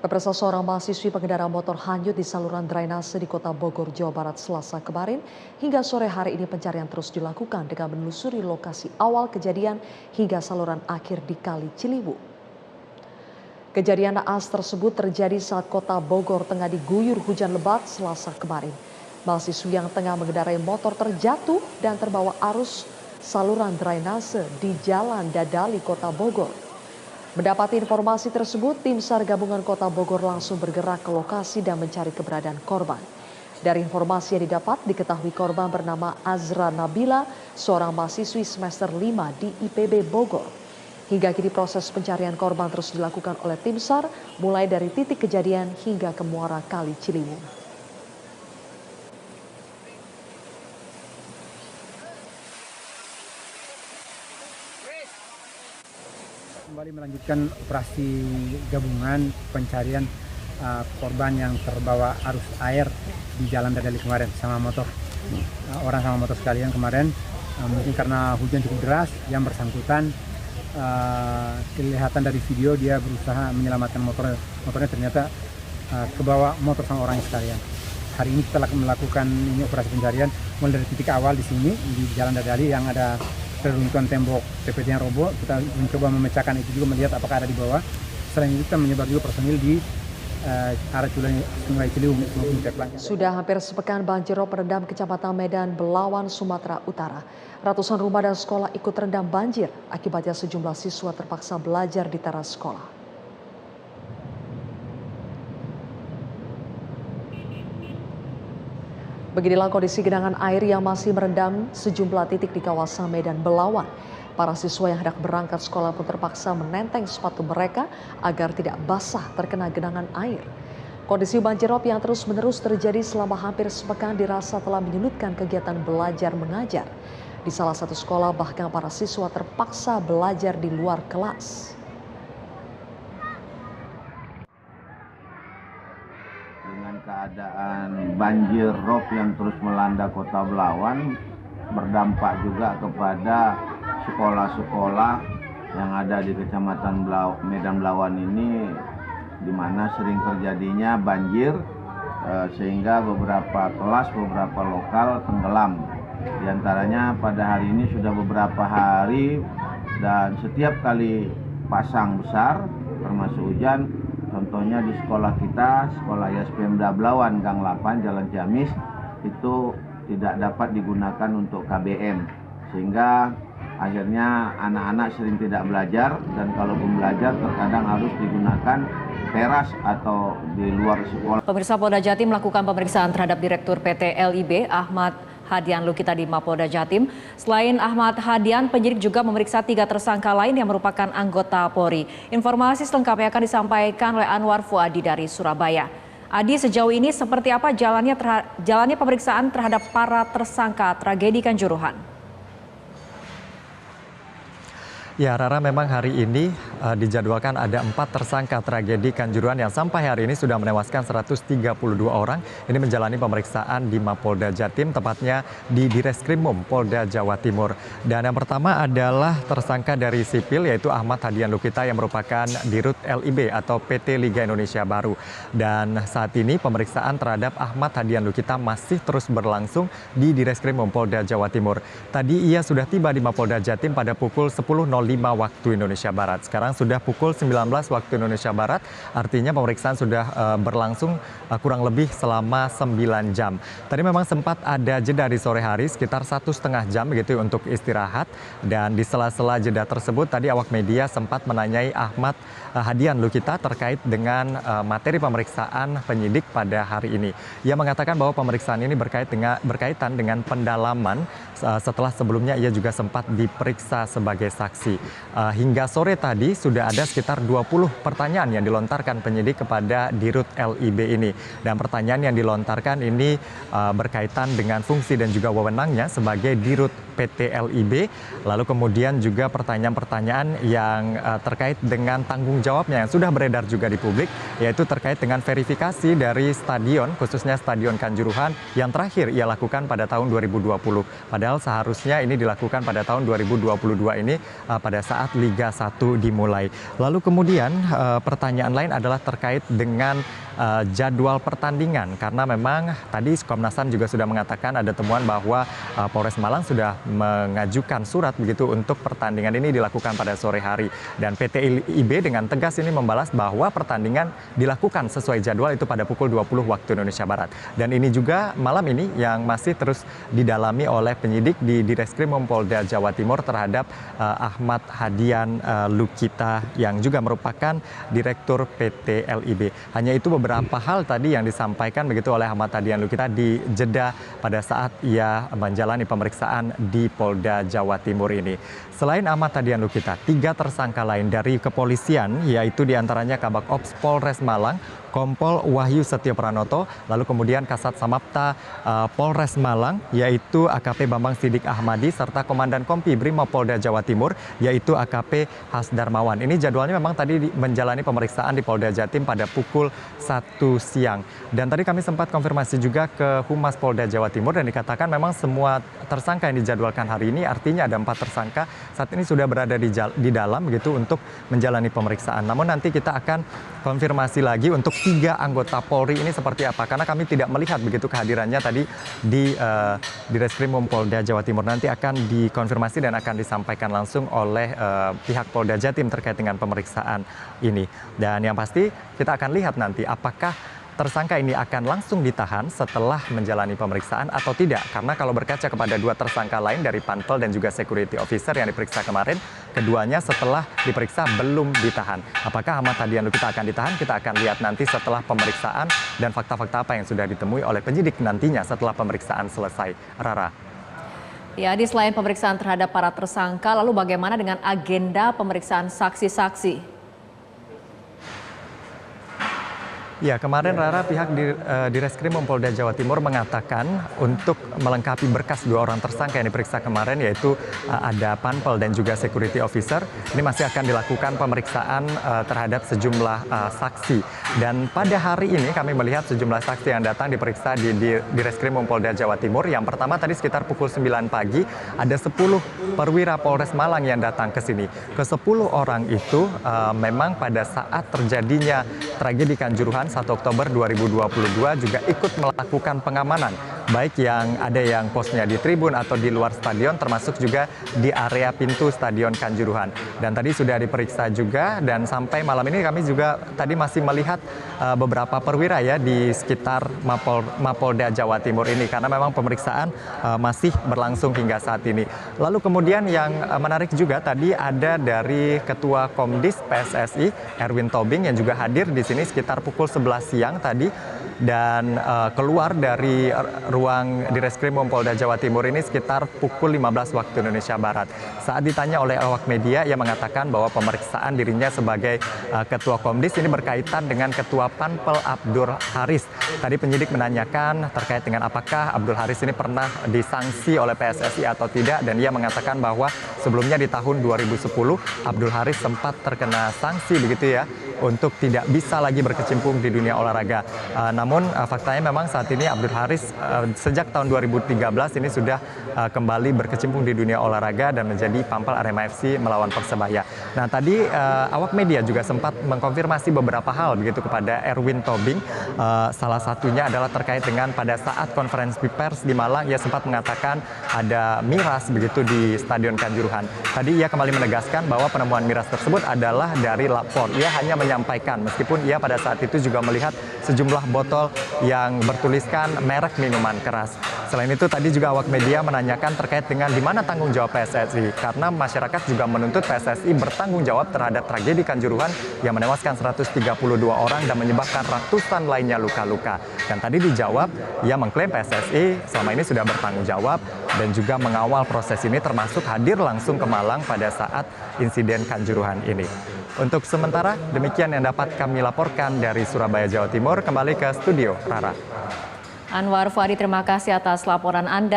Pemirsa, seorang mahasiswi pengendara motor hanyut di saluran drainase di Kota Bogor, Jawa Barat Selasa kemarin. Hingga sore hari ini pencarian terus dilakukan dengan menelusuri lokasi awal kejadian hingga saluran akhir di Kali Ciliwung. Kejadian naas tersebut terjadi saat Kota Bogor tengah diguyur hujan lebat Selasa kemarin. Mahasiswi yang tengah mengendarai motor terjatuh dan terbawa arus saluran drainase di Jalan Dadali, Kota Bogor. Mendapati informasi tersebut, tim SAR Gabungan Kota Bogor langsung bergerak ke lokasi dan mencari keberadaan korban. Dari informasi yang didapat, diketahui korban bernama Azra Nabila, seorang mahasiswi semester 5 di IPB Bogor. Hingga kini proses pencarian korban terus dilakukan oleh tim SAR, mulai dari titik kejadian hingga ke muara Kali Ciliwung. Kembali melanjutkan operasi gabungan pencarian korban yang terbawa arus air di Jalan Dadali kemarin sama motor. Orang sama motor sekalian kemarin, mungkin karena hujan cukup deras, yang bersangkutan kelihatan dari video dia berusaha menyelamatkan motornya ternyata kebawa motor sama orangnya sekalian. Hari ini kita melakukan operasi pencarian mulai dari titik awal di sini di Jalan Dadali yang ada reruntuhan tembok PPT yang roboh. Kita mencoba memecahkan itu juga, melihat apakah ada di bawah. Selain itu kita menyebar juga personil di arah Sungai Ciliwung maupun Keplang. Sudah hampir sepekan banjirop merendam Kecamatan Medan Belawan, Sumatera Utara. Ratusan rumah dan sekolah ikut terendam banjir. Akibatnya sejumlah siswa terpaksa belajar di teras sekolah. Beginilah kondisi genangan air yang masih merendam sejumlah titik di kawasan Medan Belawan. Para siswa yang hendak berangkat sekolah pun terpaksa menenteng sepatu mereka agar tidak basah terkena genangan air. Kondisi banjirop yang terus-menerus terjadi selama hampir sepekan dirasa telah menyulitkan kegiatan belajar mengajar. Di salah satu sekolah bahkan para siswa terpaksa belajar di luar kelas. Dengan keadaan banjir rob yang terus melanda Kota Belawan, berdampak juga kepada sekolah-sekolah yang ada di Kecamatan Medan Belawan ini, di mana sering terjadinya banjir sehingga beberapa kelas, beberapa lokal tenggelam. Di antaranya pada hari ini sudah beberapa hari, dan setiap kali pasang besar termasuk hujan, contohnya di sekolah kita, sekolah Yaspemda Belawan Gang 8 Jalan Ciamis, itu tidak dapat digunakan untuk KBM, sehingga akhirnya anak-anak sering tidak belajar, dan kalaupun belajar terkadang harus digunakan teras atau di luar sekolah. Pemirsa, Polda Jatim melakukan pemeriksaan terhadap Direktur PT LIB Ahmad Hadian Lukita di Mapolda Jatim. Selain Ahmad Hadian, penyidik juga memeriksa 3 tersangka lain yang merupakan anggota Polri. Informasi selengkapnya akan disampaikan oleh Anwar Fuadi dari Surabaya. Adi, sejauh ini seperti apa jalannya pemeriksaan terhadap para tersangka tragedi Kanjuruhan? Ya, Rara, memang hari ini dijadwalkan ada 4 tersangka tragedi Kanjuruhan yang sampai hari ini sudah menewaskan 132 orang. Ini menjalani pemeriksaan di Mapolda Jatim, tepatnya di Direskrimum Polda Jawa Timur. Dan yang pertama adalah tersangka dari sipil, yaitu Ahmad Hadian Lukita yang merupakan Dirut LIB atau PT Liga Indonesia Baru. Dan saat ini pemeriksaan terhadap Ahmad Hadian Lukita masih terus berlangsung di Direskrimum Polda Jawa Timur. Tadi ia sudah tiba di Mapolda Jatim pada pukul 10.05 waktu Indonesia Barat. Sekarang sudah pukul 19 waktu Indonesia Barat, artinya pemeriksaan sudah berlangsung kurang lebih selama 9 jam. Tadi memang sempat ada jeda di sore hari sekitar 1,5 jam begitu untuk istirahat, dan di sela-sela jeda tersebut tadi awak media sempat menanyai Ahmad Hadian Lukita terkait dengan materi pemeriksaan penyidik pada hari ini. Ia mengatakan bahwa pemeriksaan ini berkaitan dengan pendalaman setelah sebelumnya ia juga sempat diperiksa sebagai saksi. Hingga sore tadi sudah ada sekitar 20 pertanyaan yang dilontarkan penyidik kepada Dirut LIB ini. Dan pertanyaan yang dilontarkan ini berkaitan dengan fungsi dan juga wewenangnya sebagai Dirut PT LIB. Lalu kemudian juga pertanyaan-pertanyaan yang terkait dengan tanggung jawabnya yang sudah beredar juga di publik, yaitu terkait dengan verifikasi dari stadion, khususnya Stadion Kanjuruhan yang terakhir ia lakukan pada tahun 2020. Padahal seharusnya ini dilakukan pada tahun 2022 ini pada saat Liga 1 dimulai. Lalu kemudian pertanyaan lain adalah terkait dengan jadwal pertandingan, karena memang tadi Komnas HAM juga sudah mengatakan ada temuan bahwa Polres Malang sudah mengajukan surat begitu untuk pertandingan ini dilakukan pada sore hari, dan PT LIB dengan tegas ini membalas bahwa pertandingan dilakukan sesuai jadwal itu pada pukul 20 waktu Indonesia Barat. Dan ini juga malam ini yang masih terus didalami oleh penyidik di Direskrim Polda Jawa Timur terhadap Ahmad Hadian Lukita yang juga merupakan Direktur PT LIB. Hanya itu beberapa hal tadi yang disampaikan begitu oleh Ahmad Hadian Lukita di Jeddah pada saat ia menjalani pemeriksaan di Polda Jawa Timur ini. Selain Ahmad Hadian Lukita, 3 tersangka lain dari kepolisian, yaitu diantaranya Kabak Ops Polres Malang, Kompol Wahyu Setio Pranoto, lalu kemudian Kasat Samapta Polres Malang, yaitu AKP Bambang Sidik Ahmadi, serta Komandan Kompi Brimob Polda Jawa Timur, yaitu AKP Hasdarmawan. Ini jadwalnya memang tadi menjalani pemeriksaan di Polda Jatim pada pukul 1 siang. Dan tadi kami sempat konfirmasi juga ke Humas Polda Jawa Timur dan dikatakan memang semua tersangka yang dijadwalkan hari ini, artinya ada 4 tersangka saat ini sudah berada di dalam begitu untuk menjalani pemeriksaan. Namun nanti kita akan konfirmasi lagi untuk 3 anggota Polri ini seperti apa, karena kami tidak melihat begitu kehadirannya tadi di Direskrim Polda Jawa Timur. Nanti akan dikonfirmasi dan akan disampaikan langsung oleh pihak Polda Jatim terkait dengan pemeriksaan ini. Dan yang pasti kita akan lihat nanti apakah tersangka ini akan langsung ditahan setelah menjalani pemeriksaan atau tidak. Karena kalau berkaca kepada 2 tersangka lain dari Panpel dan juga Security Officer yang diperiksa kemarin, keduanya setelah diperiksa belum ditahan. Apakah Ahmad Hadian Lukita akan ditahan? Kita akan lihat nanti setelah pemeriksaan dan fakta-fakta apa yang sudah ditemui oleh penyidik nantinya setelah pemeriksaan selesai. Rara. Ya, di selain pemeriksaan terhadap para tersangka, lalu bagaimana dengan agenda pemeriksaan saksi-saksi? Ya, kemarin Rara pihak Direskrim Polda Jawa Timur mengatakan untuk melengkapi berkas 2 orang tersangka yang diperiksa kemarin, yaitu ada Panpel dan juga Security Officer, ini masih akan dilakukan pemeriksaan terhadap sejumlah saksi. Dan pada hari ini kami melihat sejumlah saksi yang datang diperiksa di Direskrim Polda Jawa Timur. Yang pertama tadi sekitar pukul 9 pagi ada 10 perwira Polres Malang yang datang ke sini. Ke-10 orang itu memang pada saat terjadinya tragedi Kanjuruhan 1 Oktober 2022 juga ikut melakukan pengamanan, baik yang ada yang posnya di tribun atau di luar stadion, termasuk juga di area pintu Stadion Kanjuruhan. Dan tadi sudah diperiksa juga, dan sampai malam ini kami juga tadi masih melihat beberapa perwira ya di sekitar Mapolda Jawa Timur ini, karena memang pemeriksaan masih berlangsung hingga saat ini. Lalu kemudian yang menarik juga tadi ada dari Ketua Komdis PSSI Erwin Tobing yang juga hadir di sini sekitar pukul 11 siang tadi, dan keluar dari ruang Direskrim Polda Jawa Timur ini sekitar pukul 15 waktu Indonesia Barat. Saat ditanya oleh awak media, ia mengatakan bahwa pemeriksaan dirinya sebagai Ketua Komdis ini berkaitan dengan Ketua Panpel Abdul Haris. Tadi penyidik menanyakan terkait dengan apakah Abdul Haris ini pernah disanksi oleh PSSI atau tidak, dan ia mengatakan bahwa sebelumnya di tahun 2010 Abdul Haris sempat terkena sanksi begitu ya, untuk tidak bisa lagi berkecimpung di dunia olahraga. Namun faktanya memang saat ini Abdul Haris sejak tahun 2013 ini sudah kembali berkecimpung di dunia olahraga dan menjadi Pampel Arema FC melawan Persebaya. Nah tadi awak media juga sempat mengkonfirmasi beberapa hal begitu kepada Erwin Tobing. Salah satunya adalah terkait dengan pada saat konferensi pers di Malang, ia sempat mengatakan ada miras begitu di Stadion Kanjuruhan. Tadi ia kembali menegaskan bahwa penemuan miras tersebut adalah dari lapor. Ia hanya menyampaikan, meskipun ia pada saat itu juga melihat sejumlah botol yang bertuliskan merek minuman keras. Selain itu tadi juga awak media menanyakan terkait dengan di mana tanggung jawab PSSI, karena masyarakat juga menuntut PSSI bertanggung jawab terhadap tragedi Kanjuruhan yang menewaskan 132 orang dan menyebabkan ratusan lainnya luka-luka. Dan tadi dijawab, ia mengklaim PSSI selama ini sudah bertanggung jawab dan juga mengawal proses ini, termasuk hadir langsung ke Malang pada saat insiden Kanjuruhan ini. Untuk sementara, demikian yang dapat kami laporkan dari Surabaya, Jawa Timur. Kembali ke studio, Rara. Anwar Fuadi, terima kasih atas laporan Anda.